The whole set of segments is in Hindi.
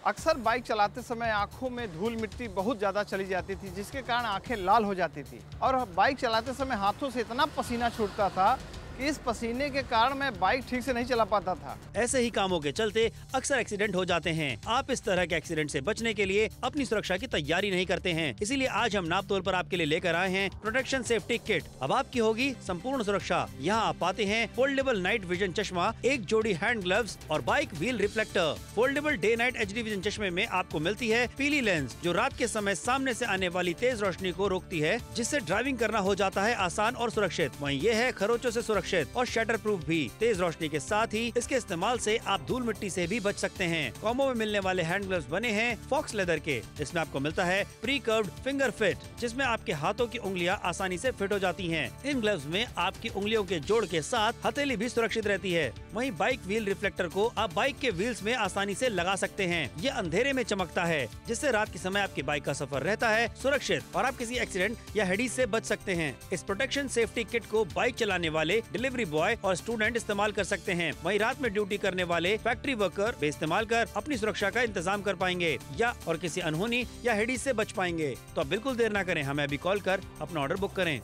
अक्सर बाइक चलाते समय आंखों में धूल मिट्टी बहुत ज़्यादा चली जाती थी, जिसके कारण आंखें लाल हो जाती थी और बाइक चलाते समय हाथों से इतना पसीना छूटता था कि इस पसीने के कारण मैं बाइक ठीक से नहीं चला पाता था। ऐसे ही कामों के चलते अक्सर एक्सीडेंट हो जाते हैं। आप इस तरह के एक्सीडेंट से बचने के लिए अपनी सुरक्षा की तैयारी नहीं करते हैं, इसीलिए आज हम नापतोल पर आपके लिए लेकर आए हैं प्रोटेक्शन सेफ्टी किट। अब आपकी होगी संपूर्ण सुरक्षा। यहाँ आप पाते हैं फोल्डेबल नाइट विजन चश्मा, एक जोड़ी हैंड ग्लव्स और bike wheel reflector. Foldable day night HD vision चश्मे में आपको मिलती है पीली लेंस, जो रात के समय सामने से आने वाली तेज रोशनी को रोकती है, जिससे ड्राइविंग करना हो जाता है आसान और सुरक्षित। वहीं ये है खरोचों से सुरक्षित और शटर प्रूफ भी। तेज रोशनी के साथ ही इसके इस्तेमाल से आप धूल मिट्टी से भी बच सकते हैं। कॉम्बो में मिलने वाले हैंड ग्लव्स बने हैं फॉक्स लेदर के। इसमें आपको मिलता है प्री कर्व्ड फिंगर फिट, जिसमें आपके हाथों की उंगलियां आसानी से फिट हो जाती हैं। इन ग्लव्स में आपकी उंगलियों के जोड़ के साथ हथेली भी सुरक्षित रहती है। वहीं बाइक व्हील रिफ्लेक्टर को आप बाइक के व्हील्स में आसानी से लगा सकते हैं। ये अंधेरे में चमकता है, जिससे रात के समय आपकी बाइक का सफर रहता है सुरक्षित और आप किसी एक्सीडेंट या हेडी से बच सकते हैं। इस प्रोटेक्शन सेफ्टी किट को बाइक चलाने वाले, डिलीवरी बॉय और स्टूडेंट इस्तेमाल कर सकते हैं। वहीं रात में ड्यूटी करने वाले फैक्ट्री वर्कर भी इस्तेमाल कर अपनी सुरक्षा का इंतजाम कर पाएंगे या और किसी अनहोनी या हेडी से बच पाएंगे। तो अब बिल्कुल देर ना करें, हमें अभी कॉल कर अपना ऑर्डर बुक करें।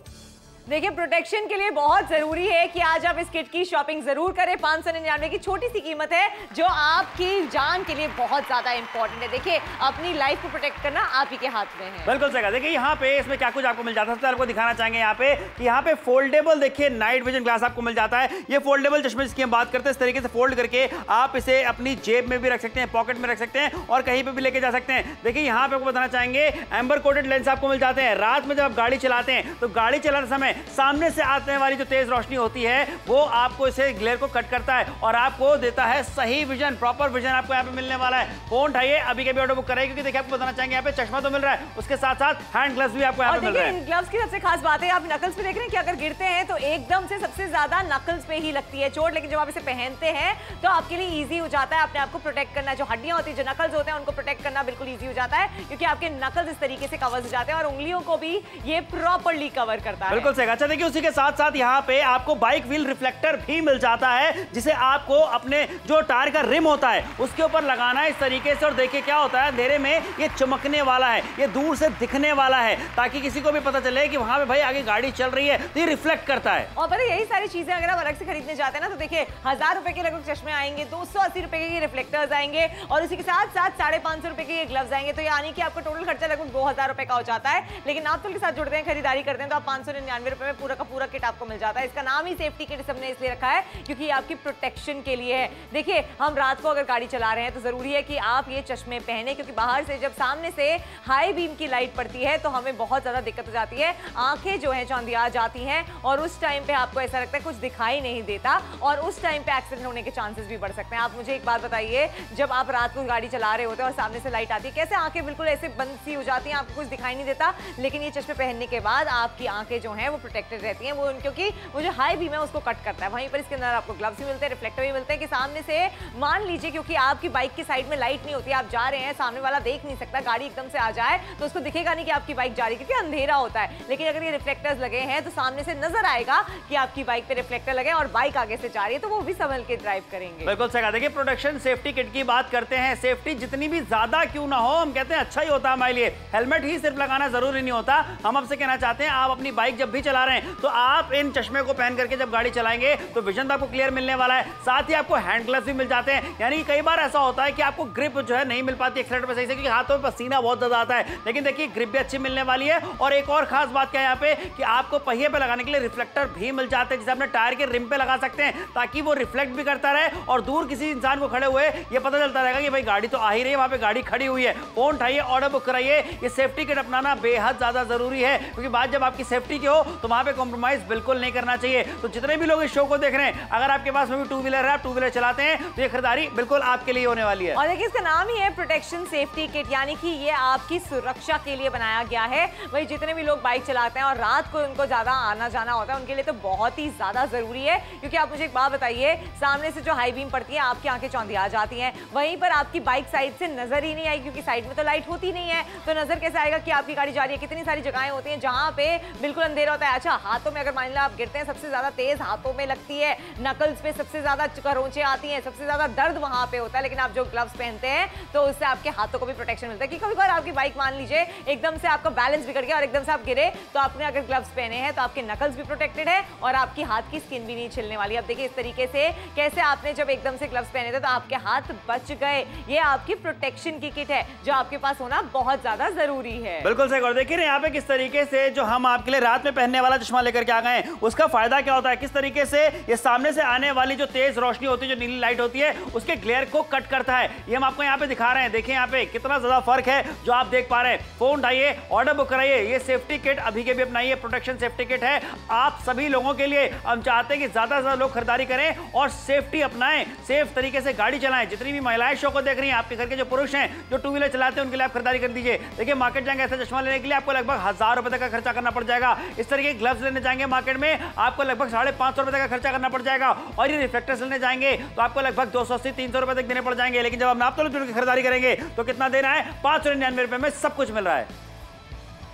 देखिए, प्रोटेक्शन के लिए बहुत जरूरी है कि आज आप इस किट की शॉपिंग जरूर करें। 599 की छोटी सी कीमत है, जो आपकी जान के लिए बहुत ज्यादा इंपॉर्टेंट है। देखिए, अपनी लाइफ को प्रोटेक्ट करना आप ही के हाथ में है। बिल्कुल सही। देखिए यहाँ पे इसमें क्या कुछ आपको मिल जाता है, सबसे आपको दिखाना चाहेंगे यहाँ पे कि यहाँ पे फोल्डेबल देखिए नाइट विजन ग्लास आपको मिल जाता है। ये फोल्डेबल चश्मे जिसकी हम बात करते हैं, इस तरीके से फोल्ड करके आप इसे अपनी जेब में भी रख सकते हैं, पॉकेट में रख सकते हैं और कहीं पे भी लेके जा सकते हैं। देखिए यहाँ पे आपको बताना चाहेंगे एम्बर कोटेड लेंस आपको मिल जाते हैं। रात में जब आप गाड़ी चलाते हैं तो गाड़ी चलाते समय सामने से आने वाली जो तेज रोशनी होती है वो आपको इसे ग्लेयर को कट करता है और आपको देता है सही विजन, प्रॉपर विजन आपको यहाँ पे मिलने वाला है। फोन उठाइए, अभी के भी ऑर्डर बुक कराइए, क्योंकि देखिए आपको बताना चाहेंगे यहाँ पे चश्मा तो मिल रहा है, उसके साथ साथ हैंड ग्लव्स भी आपको यहाँ पे मिल रहा है। ग्लव्स की सबसे खास बात है, आप नकल्स पे देख रहे हैं कि अगर गिरते हैं तो एकदम से सबसे ज्यादा नकल्स पे ही लगती है चोट, लेकिन जब आप इसे पहनते हैं तो आपके लिए ईजी हो जाता है अपने आप को प्रोटेक्ट करना। जो हड्डियां होती है, जो नकल्स होते हैं, उनको प्रोटेक्ट करना बिल्कुल ईजी हो जाता है, क्योंकि आपके नकल्स इस तरीके से कवर हो जाते हैं और उंगलियों को भी ये प्रॉपरली कवर करता है। बिल्कुल सही। अच्छा, देखिए उसी के साथ साथ यहाँ पे आपको बाइक व्हील रिफ्लेक्टर भी मिल जाता है, जिसे आपको अपने जो टायर का रिम होता है उसके ऊपर लगाना है इस तरीके से। और देखिए क्या होता है, अंधेरे में ये चमकने वाला है, ये दूर से दिखने वाला है, ताकि किसी को भी पता चले कि वहां पे भाई आगे गाड़ी चल रही है, तो ये रिफ्लेक्ट करता है। और पता है, यही सारी चीजें अगर आप अलग से खरीदने जाते हैं ना, तो देखिए 1000 रुपए के लगभग चश्मे आएंगे, 280 रुपए के रिफ्लेक्टर्स आएंगे और उसी के साथ साथ 550 रुपए के ग्लव्स आएंगे। तो यानी कि आपका टोटल खर्चा लगभग 2000 रुपए का हो जाता है। लेकिन नापतोल के साथ जुड़ते हैं, खरीदारी करते हैं, तो आप 599 रुपए में पूरा का पूरा किट आपको मिल जाता है। इसका नाम ही सेफ्टी किट सबने इसलिए रखा है क्योंकि ये आपकी प्रोटेक्शन के लिए है। देखिए, हम रात को अगर गाड़ी चला रहे हैं तो जरूरी है कि आप ये चश्मे पहने, क्योंकि बाहर से जब सामने से हाई बीम की लाइट पड़ती है तो हमें बहुत ज्यादा दिक्कत हो जाती है, आंखें जो है चौंधिया जाती हैं और उस टाइम पे आपको ऐसा लगता है कुछ दिखाई नहीं देता और उस टाइम पे एक्सीडेंट होने के चांसेस भी बढ़ सकते हैं। आप मुझे एक बात बताइए, जब आप रात को गाड़ी चला रहे होते हैं और सामने से लाइट आती है, कैसे आंखें बिल्कुल ऐसे बंद सी हो जाती हैं, आपको कुछ दिखाई नहीं देता, लेकिन ये चश्मे पहनने के बाद आपकी आंखें जो हैं वो प्रोटेक्टेड रहती हैं, वो क्योंकि वो जो हाई बीम है उसको कट करता है। वहीं पर इसके अंदर आपको ग्लव्स भी मिलते हैं, रिफ्लेक्टर भी मिलते हैं कि सामने से मान लीजिए, क्योंकि आपकी बाइक की साइड में लाइट नहीं होती, आप जा रहे हैं, सामने वाला देख नहीं सकता, गाड़ी एकदम से आ जाए तो उसको दिखेगा नहीं कि आपकी बाइक जा रही है, क्योंकि अंधेरा होता है। लेकिन अगर ये रिफ्लेक्टर्स लगे हैं तो सामने से नजर आएगा कि आपकी बाइक पे रिफ्लेक्टर लगे और बाइक आगे से जा रही है, तो वो भी संभल के ड्राइव करेंगे। बिल्कुल सही। देखिए, प्रोटेक्शन सेफ्टी किट की बात करते हैं, सेफ्टी जितनी भी ज्यादा क्यों ना हो, हम कहते हैं अच्छा ही होता है हमारे लिए। हेलमेट ही सिर्फ लगाना जरूरी नहीं होता। हम आपसे कहना चाहते हैं, आप अपनी बाइक जब भी चला रहे हैं तो आप इन चश्मे को पहन करके जब गाड़ी चलाएंगे तो विजन आपको क्लियर मिलने वाला है। साथ ही आपको हैंड ग्लव्स भी मिल जाते हैं, यानी कई बार ऐसा होता है कि आपको ग्रिप जो है नहीं मिल पाती एक्सीलेटर पे सही से, क्योंकि हाथों में पसीना बहुत ज्यादा आता है, लेकिन देखिए ग्रिप भी अच्छी मिलने वाली है। और एक और खास बात क्या है यहाँ पे कि आपको पहिए पे लगाने के लिए रिफ्लेक्टर भी मिल जाते हैं, जिसे अपने टायर के रिम पे लगा सकते हैं, ताकि वो रिफ्लेक्ट भी करता रहे और दूर किसी इंसान को खड़े हुए ये पता चलता रहेगा कि भाई गाड़ी तो आ ही रही है, वहां पे गाड़ी खड़ी हुई है। फोन उठाइए, ऑर्डर बुक कराइए। ये सेफ्टी किट अपनाना बेहद ज्यादा जरूरी है, क्योंकि बात जब आपकी सेफ्टी की हो तो वहां पे कॉम्प्रोमाइज बिल्कुल नहीं करना चाहिए। तो जितने भी लोग इस शो को देख रहे हैं, अगर आपके पास में भी टू व्हीलर है, आप टू व्हीलर चलाते हैं, तो ये खरीदारी बिल्कुल आपके लिए होने वाली है। और देखिए, इसका नाम ही है प्रोटेक्शन सेफ्टी किट, यानी कि ये आपकी सुरक्षा के लिए बनाया गया है। वही जितने भी लोग बाइक चलाते हैं और रात को उनको ज्यादा आना जाना होता है, उनके लिए तो बहुत ही ज्यादा जरूरी है। क्योंकि आप मुझे एक बात बताइए, सामने से जो हाई बीम पड़ती है, आपकी आंखें चौंधिया जाती हैं, वहीं पर आपकी बाइक साइड से नजर ही नहीं आई, क्योंकि साइड में तो लाइट होती नहीं है, तो नजर कैसे आएगा कि आपकी गाड़ी जा रही है। कितनी सारी जगहें होती हैं जहां पे बिल्कुल अंधेरा होता है। अच्छा, हाथों में अगर मान लो आप गिरते हैं, सबसे ज्यादा तेज हाथों में लगती है, नकल्स पे सबसे ज्यादा खरोंचे आती हैं, सबसे ज्यादा दर्द वहां पे होता है। लेकिन आप जो ग्लव्स पहनते हैं तो उससे आपके हाथों को भी प्रोटेक्शन मिलता है कि कभी बार आपकी बाइक मान लीजिए एकदम से आपका बैलेंस बिगड़ गया और एकदम से आप गिरे, तो आपने अगर ग्लव्स पहने हैं तो आपके नकल्स भी प्रोटेक्टेड है और आपकी हाथ की स्किन भी नहीं छिलने वाली। अब देखिए इस तरीके से कैसे आपने जब एकदम से ग्लव्स पहने थे तो आपके हाथ बच गए। ये आपकी प्रोटेक्शन की किट है जो आपके पास होना बहुत ज्यादा जरूरी है। बिल्कुल सही। और देखिए यहाँ पे किस तरीके से जो हम आपके लिए रात में पहनने वाला चश्मा लेकर के आ गए हैं, उसका फायदा क्या होता है, किस तरीके से ये सामने से आने वाली जो तेज रोशनी होती है, जो नीली लाइट होती है, उसके ग्लेयर को कट करता है। ये हम आपको यहाँ पे दिखा रहे हैं। देखिए यहाँ पे कितना ज्यादा फर्क है जो आप देख पा रहे हैं। फोन उठाइए, ऑर्डर बुक कराइए, ये सेफ्टी किट अभी के भी अपनाइए। प्रोटेक्शन सेफ्टी किट है आप सभी लोगों के लिए। हम चाहते हैं कि ज्यादा से ज्यादा लोग खरीदारी करें और सेफ्टी अपनाएं, सेफ तरीके से गाड़ी चलाएं। जितनी भी महिलाएं शो को देख रही हैं, आपके घर के जो पुरुष हैं जो टू व्हीलर चलाते हैं, उनके लिए आप खरीदारी कर दीजिए। देखिए मार्केट जाएंगे ऐसा चश्मा लेने के लिए आपको लगभग 1000 रुपए तक का खर्चा करना पड़ जाएगा। इस तरीके के ग्लव्स लेने जाएंगे मार्केट में आपको लगभग 550 रुपए तक का खर्चा करना पड़ जाएगा। और ये रिफ्लेक्टर्स लेने जाएंगे तो आपको लगभग 280-300 रुपए तक देने पड़ जाएंगे। लेकिन जब आप नापतोल की खरीदारी करेंगे तो कितना देना है, 599 रुपए में सब कुछ मिल रहा है।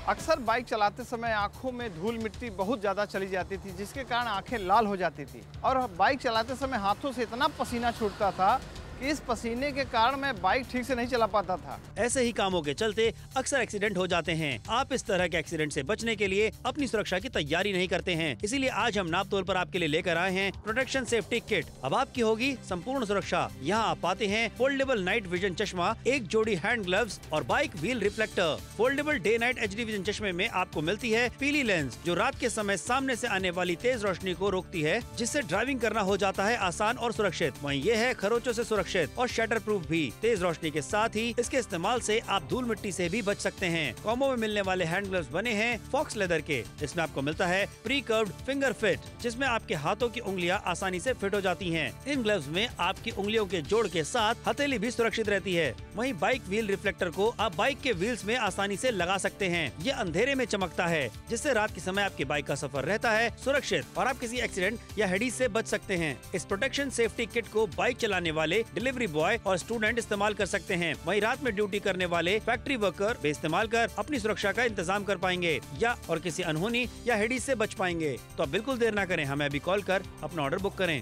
अक्सर बाइक चलाते समय आंखों में धूल मिट्टी बहुत ज़्यादा चली जाती थी, जिसके कारण आंखें लाल हो जाती थी और बाइक चलाते समय हाथों से इतना पसीना छूटता था कि इस पसीने के कारण मैं बाइक ठीक से नहीं चला पाता था। ऐसे ही कामों के चलते अक्सर एक्सीडेंट हो जाते हैं। आप इस तरह के एक्सीडेंट से बचने के लिए अपनी सुरक्षा की तैयारी नहीं करते हैं, इसीलिए आज हम नापतोल पर आपके लिए लेकर आए हैं प्रोटेक्शन सेफ्टी किट। अब आपकी होगी संपूर्ण सुरक्षा। यहाँ आप पाते हैं फोल्डेबल नाइट विजन चश्मा, एक जोड़ी हैंड ग्लव्स और bike wheel reflector. Foldable day night HD vision चश्मे में आपको मिलती है पीली लेंस जो रात के समय सामने से आने वाली तेज रोशनी को रोकती है, जिससे ड्राइविंग करना हो जाता है आसान और सुरक्षित। वहीं ये है खरोचों से सुरक्षित और शटर प्रूफ भी। तेज रोशनी के साथ ही इसके इस्तेमाल से आप धूल मिट्टी से भी बच सकते हैं। कॉम्बो में मिलने वाले हैंड ग्लव्स बने हैं फॉक्स लेदर के, जिसमें आपको मिलता है प्री कर्व्ड फिंगर फिट, जिसमें आपके हाथों की उंगलियां आसानी से फिट हो जाती हैं। इन ग्लव्स में आपकी उंगलियों के जोड़ के साथ हथेली भी सुरक्षित रहती है। वहीं बाइक व्हील रिफ्लेक्टर को आप बाइक के व्हील्स में आसानी से लगा सकते हैं। ये अंधेरे में चमकता है, जिससे रात के समय आपकी बाइक का सफर रहता है सुरक्षित और आप किसी एक्सीडेंट या हेडिस से बच सकते हैं। इस प्रोटेक्शन सेफ्टी किट को बाइक चलाने वाले, डिलीवरी बॉय और स्टूडेंट इस्तेमाल कर सकते हैं। वहीं रात में ड्यूटी करने वाले फैक्ट्री वर्कर भी इस्तेमाल कर अपनी सुरक्षा का इंतजाम कर पाएंगे या और किसी अनहोनी या हेडिस से बच पाएंगे। तो अब बिल्कुल देर ना करें, हमें अभी कॉल कर अपना ऑर्डर बुक करें।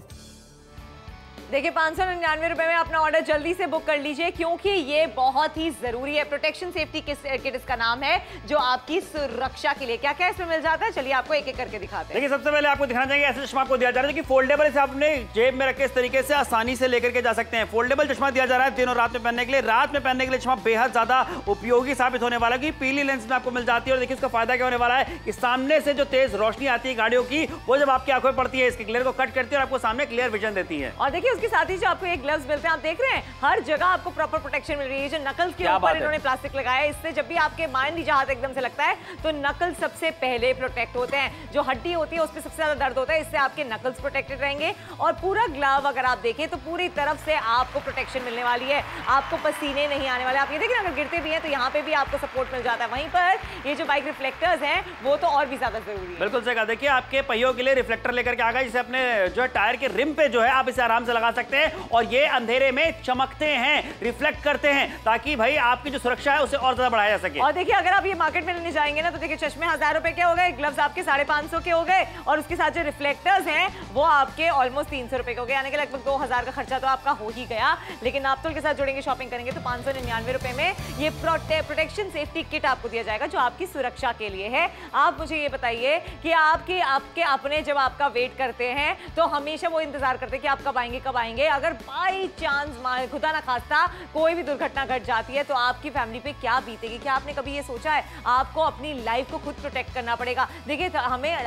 देखिए 599 रुपए में अपना ऑर्डर जल्दी से बुक कर लीजिए, क्योंकि ये बहुत ही जरूरी है। प्रोटेक्शन सेफ्टी किट इसका नाम है, जो आपकी सुरक्षा के लिए। क्या क्या इसमें मिल जाता है, चलिए आपको एक एक करके दिखाते हैं। देखिए सबसे पहले आपको दिखाना चाहिए ऐसा चश्मा आपको दिया जा रहा है कि फोल्डेबल, इसे आपने जेब में रख के इस तरीके से आसानी से लेकर के जा सकते हैं। फोल्डेबल चश्मा दिया जा रहा है दिन और रात में पहनने के लिए। रात में पहनने के लिए चश्मा बेहद ज्यादा उपयोगी साबित होने वाला है। पीली लेंस में आपको मिल जाती है और देखिए इसका फायदा क्या होने वाला है कि सामने से जो तेज रोशनी आती है गाड़ियों की, वो जब आपकी आंखों में पड़ती है इसके ग्लेयर को कट करती है और आपको सामने क्लियर विजन देती है। और देखिए उसके साथ ही जो आपको ग्लव्स मिलते हैं, आप देख रहे हैं हर जगह आपको प्रॉपर प्रोटेक्शन मिल रही है। जो नकल्स के ऊपर इन्होंने प्लास्टिक लगाया है, इससे जब भी आपके मान लीजिए हाथ एकदम से लगता है तो नकल सबसे पहले प्रोटेक्ट होते हैं। जो हड्डी होती है उस पर सबसे ज्यादा दर्द होता है, इससे आपके नकल्स प्रोटेक्टेड रहेंगे। और पूरा ग्लव अगर आप देखें तो पूरी तरफ से आपको प्रोटेक्शन मिलने वाली है, आपको पसीने नहीं आने वाले। आप ये देखिए अगर गिरते भी हैं तो यहाँ पे भी आपको सपोर्ट मिल जाता है। वहीं पर ये जो बाइक रिफ्लेक्टर्स हैं वो तो और भी ज्यादा जरूरी है। बिल्कुल सही कहा। देखिए आपके पहियों के लिए रिफ्लेक्टर लेकर के आ गए, जिसे अपने जो टायर के रिम पे जो है आप इसे आराम से लगा सकते हैं और ये अंधेरे में चमकते हैं, रिफ्लेक्ट करते हैं, ताकि भाई आपकी जो सुरक्षा है उसे और ज्यादा बढ़ाया जा सके। और देखिए अगर आप ये मार्केट में लेने जाएंगे ना तो देखिए चश्मे 1000 रुपए के हो गए, ग्लव्स आपके 550 के हो गए और उसके साथ जो रिफ्लेक्टर्स हैं वो आपके ऑलमोस्ट 300 रुपए के हो गए, यानी कि लगभग 2000 का खर्चा तो आपका हो ही गया। लेकिन नापतोल के साथ जोड़ेंगे, शॉपिंग करेंगे तो 599 रुपए में ये प्रोटेक्शन सेफ्टी किट आपको दिया जाएगा, जो आपकी सुरक्षा के लिए है। आप मुझे ये बताइए कि आपके अपने जब आपका वेट करते हैं तो हमेशा वो इंतजार करते हैं कि आप कब आएंगे। अगर बाई चांस खुदा ना खास्ता कोई भी दुर्घटना घट जाती है तो आपकी फैमिली पे क्या बीतेगी। क्या आपने कभी ये सोचा है? आपको अपनी लाइफ को खुद प्रोटेक्ट करना पड़ेगा। देखिए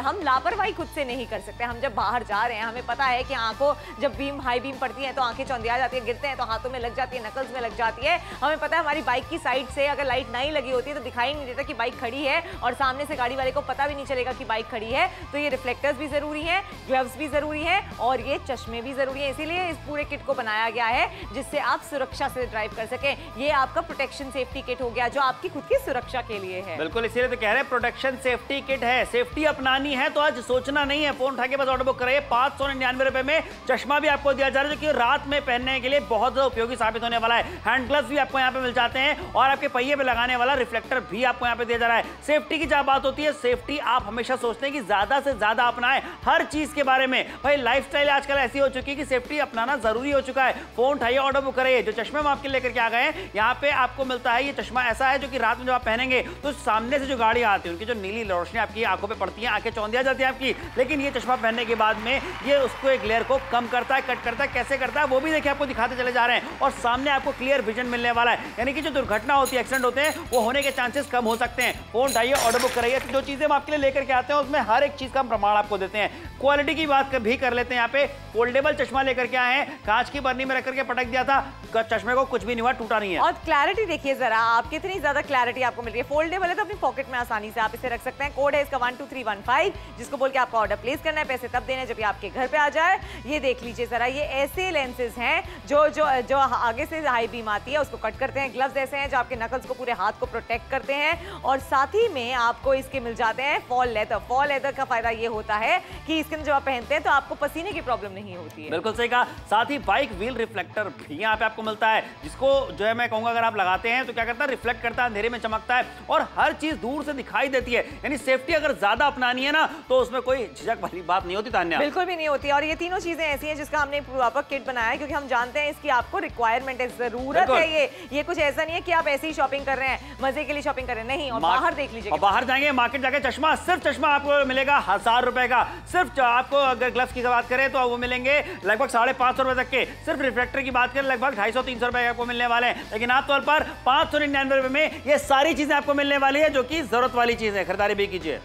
हम लापरवाही खुद से नहीं कर सकते। हम जब बाहर जा रहे हैं, हमें पता है कि आंखों जब हाई बीम पड़ती है तो आंखें चौंधिया जाती है, गिरते हैं तो हाथों में लग जाती है, नकल्स में लग जाती है। हमें पता है हमारी बाइक की साइड से अगर लाइट नहीं लगी होती है तो दिखाई नहीं देता कि बाइक खड़ी है और सामने से गाड़ी वाले को पता भी नहीं चलेगा कि बाइक खड़ी है। तो ये रिफ्लेक्टर्स भी जरूरी है, ग्लव्स भी जरूरी है और ये चश्मे भी जरूरी है। इसीलिए लिए इस पूरे किट को बनाया गया है, जिससे आप सुरक्षा से ड्राइव कर सकें। ये आपका प्रोटेक्शन सेफ्टी किट हो गया, जो आपकी खुद की सुरक्षा के लिए है। बिल्कुल, इसीलिए तो कह रहे हैं प्रोटेक्शन सेफ्टी किट है। सेफ्टी अपनानी है तो आज सोचना नहीं है, फोन उठा के बस ऑर्डर बुक कराइए। 599 रुपए में चश्मा भी आपको दिया जा रहा है, जो कि रात में पहनने के लिए बहुत ज्यादा उपयोगी साबित होने वाला है। हैंड ग्लव्स भी आपको यहाँ पे मिल जाते हैं और आपके पहिए पे लगाने वाला रिफ्लेक्टर भी आपको यहाँ पे दिया जा रहा है। सेफ्टी की जब बात होती है, सेफ्टी आप हमेशा सोचते हैं कि ज्यादा से ज्यादा अपनाएं हर चीज के बारे में। भाई लाइफस्टाइल आजकल ऐसी हो चुकी है कि सेफ्टी अपनाना जरूरी हो चुका है। फोन उठाइए, ऑर्डर बुक कराइए। जो चश्मे हम आपके लेकर के आ गए हैं, यहाँ पे आपको मिलता है ये चश्मा ऐसा है जो कि रात में जब आप पहनेंगे तो सामने से जो गाड़ियां आती है उनकी जो नीली रोशनी आपकी आंखों पे पड़ती है, आंखें चौंधिया जाती है आपकी। लेकिन ये चश्मा पहनने के बाद में ये उसको एक ग्लेयर को कम करता है, कट करता है। कैसे करता है वो भी देखिए आपको दिखाते चले जा रहे हैं। और सामने आपको क्लियर विजन मिलने वाला है, यानी कि जो दुर्घटना होती है, एक्सीडेंट होते हैं, वो होने के चांसेस कम हो सकते हैं। फोन उठाइए, ऑर्डर बुक कराइए। जो चीजें हम आपके लिए लेकर के आते हैं उसमें हर एक चीज का प्रमाण आपको देते हैं। क्वालिटी की बात भी कर लेते हैं। यहाँ पे फोल्डेबल चश्मा लेकर के आए हैं, कांच की बर्नी में रख करके पटक दिया था, चश्मे को कुछ भी नहीं हुआ, टूटा नहीं है। और क्लैरिटी देखिए जरा, आप कितनी ज्यादा क्लैरिटी आपको मिल रही है। फोल्डेबल है तो अपनी पॉकेट में आसानी से आप इसे रख सकते हैं। कोड है इसका 12315, जिसको बोल के आपका ऑर्डर प्लेस करना है। पैसे तब देने जब ये आपके घर पे आ जाए। ये देख लीजिए जरा, ये ऐसे लेंसेज हैं जो जो जो आगे से हाई बीम आती है उसको कट करते हैं। ग्लव्स ऐसे हैं जो आपके नकल्स को, पूरे हाथ को प्रोटेक्ट करते हैं। और साथ ही में आपको इसके मिल जाते हैं फॉल लेदर। फॉल लेदर का फायदा ये होता है कि इसके अंदर जब आप पहनते हैं तो आपको पसीने की प्रॉब्लम नहीं होती है। बिल्कुल सही कहा। साथ ही बाइक व्हील रिफ्लेक्टर भी यहाँ पे आपको मिलता है, जिसको जो है मैं कहूंगा अगर आप लगाते हैं तो क्या करता है, रिफ्लेक्ट करता है, अंधेरे में चमकता है और हर चीज दूर से दिखाई देती है। यानी सेफ्टी अगर ज्यादा अपनानी है ना तो उसमें कोई झिझक वाली बात नहीं होती तान्या, बिल्कुल भी नहीं होती। और ये तीनों चीजें ऐसी हैं जिसका हमने प्रॉपर किट बनाया है, क्योंकि हम जानते हैं इसकी आपको रिक्वायरमेंट है, जरूरत है। ये कुछ ऐसा नहीं है कि आप ऐसे ही शॉपिंग कर रहे हैं, मजे के लिए शॉपिंग कर रहे हैं, नहीं। और बाहर देख लीजिए, बाहर जाएंगे मार्केट जाके चश्मा, सिर्फ चश्मा आपको मिलेगा 1000 रुपए का। सिर्फ आपको अगर ग्लव्स की बात करें तो वो मिलेंगे लगभग 550 रुपए तक के। सिर्फ रिफ्लेक्टर की बात करें लगभग 250-300 रुपए आपको मिलने वाले हैं। लेकिन आप तौर पर 599 रुपए में ये सारी चीजें आपको मिलने वाली है, जो कि जरूरत वाली चीज है। खरीदारी भी कीजिए।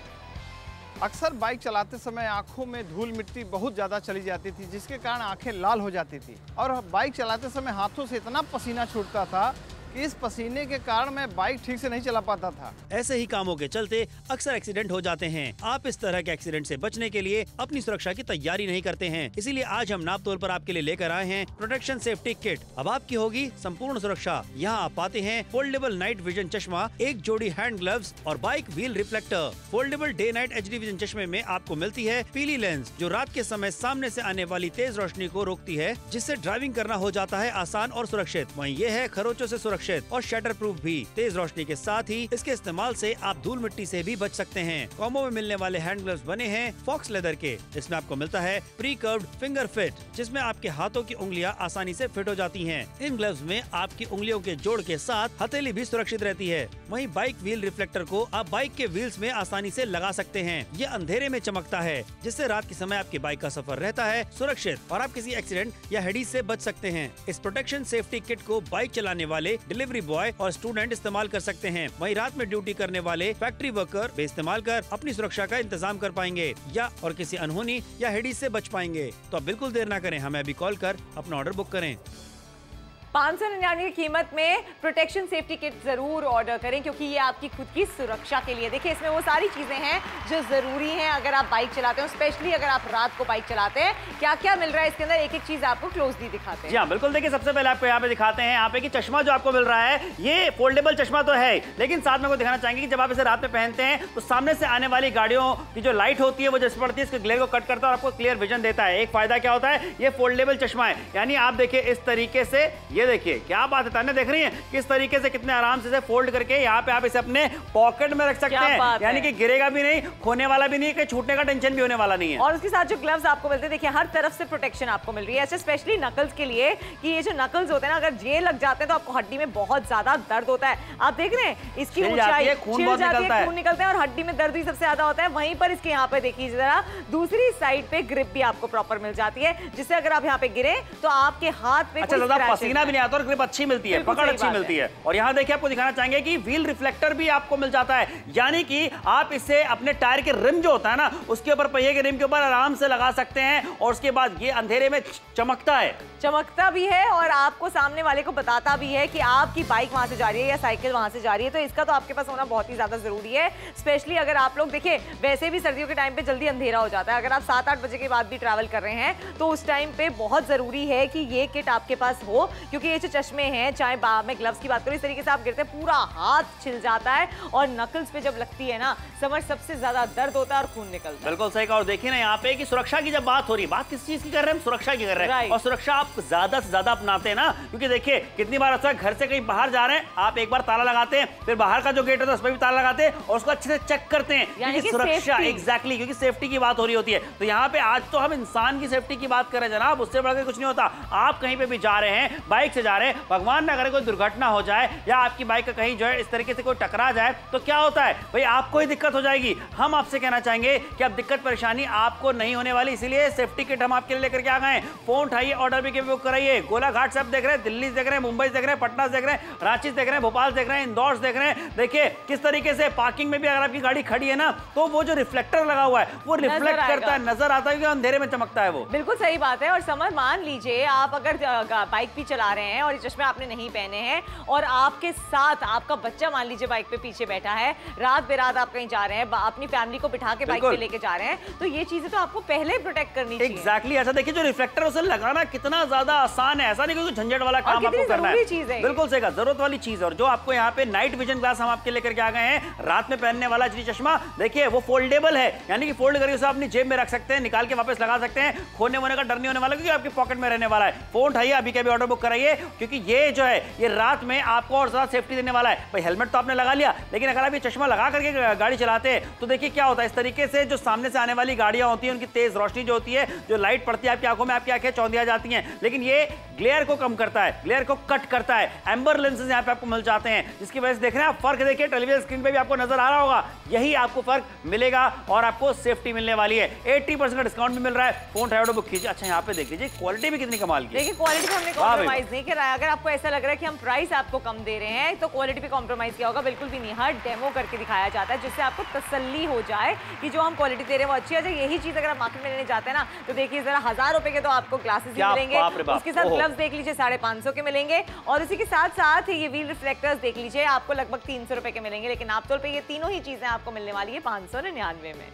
अक्सर बाइक चलाते समय आंखों में धूल मिट्टी बहुत ज़्यादा चली जाती थी, जिसके कारण आंखें लाल हो जाती थी और बाइक चलाते समय हाथों से इतना पसीना छूटता था कि इस पसीने के कारण मैं बाइक ठीक से नहीं चला पाता था। ऐसे ही कामों के चलते अक्सर एक्सीडेंट हो जाते हैं। आप इस तरह के एक्सीडेंट से बचने के लिए अपनी सुरक्षा की तैयारी नहीं करते हैं, इसीलिए आज हम नाप तोल पर आपके लिए लेकर आए हैं प्रोटेक्शन सेफ्टी किट। अब आपकी होगी संपूर्ण सुरक्षा। यहाँ आप पाते हैं फोल्डेबल नाइट विजन चश्मा, एक जोड़ी हैंड ग्लव्स और bike wheel reflector. Foldable day night HD vision चश्मे में आपको मिलती है पीली लेंस, जो रात के समय सामने से आने वाली तेज रोशनी को रोकती है, जिससे ड्राइविंग करना हो जाता है आसान और सुरक्षित। वहीं ये है खरोचों से सुरक्षित और शटर प्रूफ भी। तेज रोशनी के साथ ही इसके इस्तेमाल से आप धूल मिट्टी से भी बच सकते हैं। कॉम्बो में मिलने वाले हैंड ग्लव्स बने हैं फॉक्स लेदर के। इसमें आपको मिलता है प्री कर्व्ड फिंगर फिट, जिसमें आपके हाथों की उंगलियां आसानी से फिट हो जाती हैं। इन ग्लव्स में आपकी उंगलियों के जोड़ के साथ हथेली भी सुरक्षित रहती है। वहीं बाइक व्हील रिफ्लेक्टर को आप बाइक के व्हील्स में आसानी से लगा सकते हैं। ये अंधेरे में चमकता है, जिससे रात के समय आपकी बाइक का सफर रहता है सुरक्षित और आप किसी एक्सीडेंट या हेडिस से बच सकते हैं। इस प्रोटेक्शन सेफ्टी किट को बाइक चलाने वाले, डिलीवरी बॉय और स्टूडेंट इस्तेमाल कर सकते हैं। वहीं रात में ड्यूटी करने वाले फैक्ट्री वर्कर भी इस्तेमाल कर अपनी सुरक्षा का इंतजाम कर पाएंगे या और किसी अनहोनी या हेडिस से बच पाएंगे। तो अब बिल्कुल देर ना करें, हमें अभी कॉल कर अपना ऑर्डर बुक करें। 599 की कीमत में प्रोटेक्शन सेफ्टी किट जरूर ऑर्डर करें, क्योंकि ये आपकी खुद की सुरक्षा के लिए। देखिए, इसमें वो सारी चीजें हैं जो जरूरी हैं अगर आप बाइक चलाते हो, स्पेशली अगर आप रात को बाइक चलाते हैं। क्या क्या मिल रहा है इसके अंदर, एक एक चीज आपको क्लोजली दिखाते हैं। जी हाँ, बिल्कुल। देखिए, सबसे पहले आपको यहाँ पे दिखाते हैं यहाँ पे कि चश्मा जो आपको मिल रहा है ये फोल्डेबल चश्मा तो है, लेकिन साथ में आपको दिखाना चाहेंगे कि जब आप इसे रात में पहनते हैं तो सामने से आने वाली गाड़ियों की जो लाइट होती है वो जैसे पड़ती है, इसके ग्लेयर को कट करता है और आपको क्लियर विजन देता है। एक फायदा क्या होता है, ये फोल्डेबल चश्मा है, यानी आप देखिए इस तरीके से, ये देखिए क्या तान्या देख रही हैं किस तरीके से कितने आराम से फोल्ड करके यहाँ पे आप इसे अपने पॉकेट में रख सकते हैं, यानी कि गिरेगा भी नहीं, खोने वाला भी नहीं, कि छूटने का टेंशन भी होने वाला नहीं है। और उसके साथ जो ग्लव्स आपको मिलते हैं, देखिए हर तरफ से प्रोटेक्शन आपको मिल रही है, स्पेशली नकल्स के लिए, कि ये जो नकल्स होते हैं ना, अगर ये लग जाते हैं तो आपको हड्डी में बहुत ज्यादा दर्द होता है। आप देख रहे हैं इसकी ऊंचाई, खून निकलता है और हड्डी में दर्द भी सबसे ज्यादा होता है। वहीं पर इसके यहाँ पे देखिए जरा, दूसरी साइड पे ग्रिप भी आपको प्रॉपर मिल जाती है, जिससे अगर आप यहाँ पे गिरे तो आपके हाथ पे पसीना भी नहीं आता और ग्रिप अच्छी मिलती है, पकड़ अच्छी मिलती है। और यहाँ देखिए आपको दिखाना चाहेंगे कि व्हील रिफ्लेक्टर भी आपको मिल जाता है, यानी कि आप इसे अपने टायर के रिम जो होता है ना उसके ऊपर, पहिए के रिम के ऊपर आराम से लगा सकते हैं और उसके बाद ये अंधेरे में चमकता भी है और आपको सामने वाले को बताता भी है कि आपकी बाइक वहां से जा रही है या साइकिल वहां से जा रही है। तो इसका तो आपके पास होना बहुत ही ज्यादा जरूरी है, स्पेशली अगर आप लोग देखिए वैसे भी सर्दियों के टाइम पे जल्दी अंधेरा हो जाता है। अगर आप 7-8 बजे के बाद भी ट्रैवल कर रहे हैं तो उस टाइम पे बहुत जरूरी है कि ये किट आपके पास हो, क्योंकि ये जो चश्मे हैं, चाहे मैं ग्लव्स की बात करूं, इस तरीके से आप गिरते हैं पूरा हाथ छिल जाता है और नकल्स पे जब लगती है ना समझ सबसे ज्यादा दर्द होता है और खून निकलता है। बिल्कुल सही कहा। और देखिए ना यहाँ पे कि सुरक्षा की जब बात हो रही है, बात किस चीज की कर रहे हैं हम? सुरक्षा की कर रहे हैं। और सुरक्षा आप ज्यादा से ज्यादा अपनाते हैं ना, क्योंकि देखिए कितनी बार अच्छा घर से कहीं बाहर जा रहे हैं, आप एक बार ताला लगाते हैं, फिर बाहर का जो गेट है उस पर भी ताला लगाते हैं और उसको अच्छे से चेक करते हैं, क्योंकि सुरक्षा एग्जैक्टली क्योंकि सेफ्टी की बात हो रही होती है। तो यहाँ पे आज तो हम इंसान की सेफ्टी की बात कर रहे हैं जनाब, उससे बढ़कर कुछ नहीं होता। आप कहीं पे भी जा रहे हैं, बाइक से जा रहे हैं, भगवान ना करे कोई दुर्घटना हो जाए या आपकी बाइक का कहीं जो है इस तरीके से कोई टकरा जाए तो क्या होता है भाई, आपको ही दिक्कत हो जाएगी। हम आपसे कहना चाहेंगे कि अब दिक्कत परेशानी आपको नहीं होने वाली, इसीलिए सेफ्टी किट हम आपके लिए लेकर के आ गए हैं। फोन उठाइए, ऑर्डर भी बुक कराइए। गोलाघाट से आप देख रहे हैं, दिल्ली देख रहे हैं, मुंबई देख रहे हैं, पटना देख रहे हैं, रांची देख रहे हैं, भोपाल देख रहे हैं, इंदौर देख रहे हैं। देखिए किस तरीके से पार्किंग में भी अगर आपकी गाड़ी खड़ी है ना तो वो जो रिफ्लेक्टर लगा हुआ है वो रिफ्लेक्ट करता है, नजर आता है, क्योंकि अंधेरे में चमकता है वो। बिल्कुल सही बात है। और समझ मान लीजिए आप अगर बाइक भी चला रहे हैं और ये चश्मे आपने नहीं पहने हैं और आपके साथ आपका बच्चा मान लीजिए बाइक पे पीछे बैठा है, रात बेरात आप कहीं जा रहे हैं, अपनी फैमिली को बिठा के बाइक पे लेके जा रहे हैं, तो ये चीजें तो आपको पहले प्रोटेक्ट करनी चाहिए। एग्जैक्टली ऐसा देखिए, जो रिफ्लेक्टर उसे लगाना कितना ज्यादा आसान है, ऐसा नहीं कोई झंझट वाला काम आपको करना है। बिल्कुल सही कहा, जरूरत वाली चीज। और जो आपको यहाँ पे नाइट विजन ग्लास हम आपके लेकर के आ गए हैं, रात में पहनने वाला चश्मा, देखिए वो फोल्डेबल है, यानी कि फोल्ड करके उसे अपनी जेब में रख सकते हैं, निकाल के वापस लगा सकते हैं, खोने वोने का डर नहीं होने वाला, क्योंकि आपकी पॉकेट में रहने वाला है। फोन उठाइए, अभी के अभी ऑर्डर बुक कराइए, क्योंकि ये जो है ये रात में आपको और ज्यादा सेफ्टी देने वाला है। भाई हेलमेट तो आपने लगा लिया, लेकिन अगर आप ये चश्मा लगा करके गाड़ी चलाते हैं तो देखिए क्या होता है, इस तरीके से जो सामने से आने वाली गाड़ियां होती हैं उनकी तेज रोशनी जो होती है, जो लाइट पड़ती है आपकी आंखों में, आपकी आंखें चौंधिया जाती हैं, लेकिन ये ग्लेयर को कम करता है, ग्लेयर को कट करता है। एम्बर लेंसेज यहाँ पे आपको मिल जाते हैं, जिसकी वजह से देख रहे हैं आप, फर्क देखिए टेलीविजन स्क्रीन पे भी आपको नजर आ रहा होगा, यही आपको फर्क मिलेगा और आपको सेफ्टी मिलने वाली है। 80% का डिस्काउंट भी मिल रहा है। फोन उठाइए, बुक कीजिए। अच्छा यहाँ पे देख लीजिए क्वालिटी भी कितनी कमाल की। देखिए क्वालिटी पे हमने कॉम्प्रोमाइज नहीं करा है। अगर आपको ऐसा लग रहा है कि हम प्राइस आपको कम दे रहे हैं तो क्वालिटी पे कॉम्प्रोमाइज किया होगा, बिल्कुल भी नहीं। हर डेमो करके दिखाया जाता है जिससे आपको तसल्ली हो जाए कि जो हम क्वालिटी दे रहे हैं वो अच्छी है। यही चीज अगर आप मार्केट में लेने जाते हैं ना तो देखिए जरा 1000 रुपए के तो आपको ग्लासेस ही मिलेंगे, उसके साथ ग्लव्स देख लीजिए 550 के मिलेंगे और उसी के साथ साथ ये व्हील रिफ्लेक्टर्स देख लीजिए आपको लगभग 300 रुपए के मिलेंगे। लेकिन आप तौर पे ये तीनों ही चीजें आपको मिलने वाली है 599 में।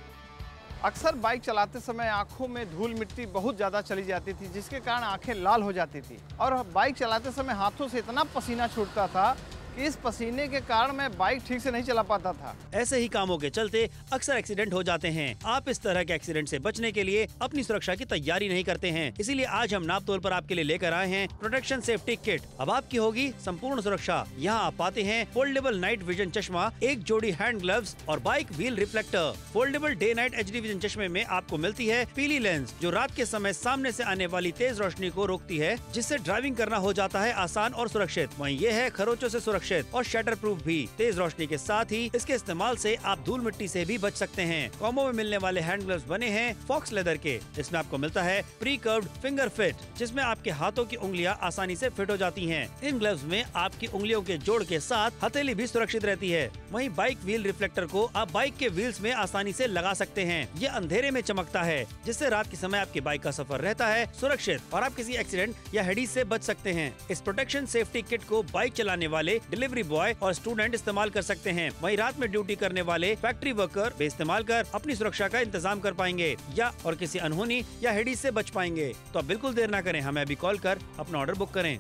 अक्सर बाइक चलाते समय आंखों में धूल मिट्टी बहुत ज़्यादा चली जाती थी, जिसके कारण आंखें लाल हो जाती थी और बाइक चलाते समय हाथों से इतना पसीना छूटता था कि इस पसीने के कारण मैं बाइक ठीक से नहीं चला पाता था। ऐसे ही कामों के चलते अक्सर एक्सीडेंट हो जाते हैं। आप इस तरह के एक्सीडेंट से बचने के लिए अपनी सुरक्षा की तैयारी नहीं करते हैं, इसीलिए आज हम नाप तोल पर आपके लिए लेकर आए हैं प्रोटेक्शन सेफ्टी किट। अब आपकी होगी संपूर्ण सुरक्षा। यहाँ आप पाते हैं फोल्डेबल नाइट विजन चश्मा, एक जोड़ी हैंड ग्लव्स और bike wheel reflector. Foldable day night HD vision चश्मे में आपको मिलती है पीली लेंस, जो रात के समय सामने से आने वाली तेज रोशनी को रोकती है, जिससे ड्राइविंग करना हो जाता है आसान और सुरक्षित। वहीं ये है खरोचों से सुरक्षित और शटर प्रूफ भी। तेज रोशनी के साथ ही इसके इस्तेमाल से आप धूल मिट्टी से भी बच सकते हैं। कॉम्बो में मिलने वाले हैंड ग्लव्स बने हैं फॉक्स लेदर के। इसमें आपको मिलता है प्री कर्व्ड फिंगर फिट, जिसमें आपके हाथों की उंगलियां आसानी से फिट हो जाती हैं। इन ग्लव्स में आपकी उंगलियों के जोड़ के साथ हथेली भी सुरक्षित रहती है। वहीं बाइक व्हील रिफ्लेक्टर को आप बाइक के व्हील्स में आसानी से लगा सकते हैं। ये अंधेरे में चमकता है, जिससे रात के समय आपकी बाइक का सफर रहता है सुरक्षित और आप किसी एक्सीडेंट या हेडी से बच सकते हैं। इस प्रोटेक्शन सेफ्टी किट को बाइक चलाने वाले, डिलीवरी बॉय और स्टूडेंट इस्तेमाल कर सकते हैं। वहीं रात में ड्यूटी करने वाले फैक्ट्री वर्कर भी इस्तेमाल कर अपनी सुरक्षा का इंतजाम कर पाएंगे या और किसी अनहोनी या हेडी से बच पाएंगे। तो अब बिल्कुल देर ना करें, हमें अभी कॉल कर अपना ऑर्डर बुक करें।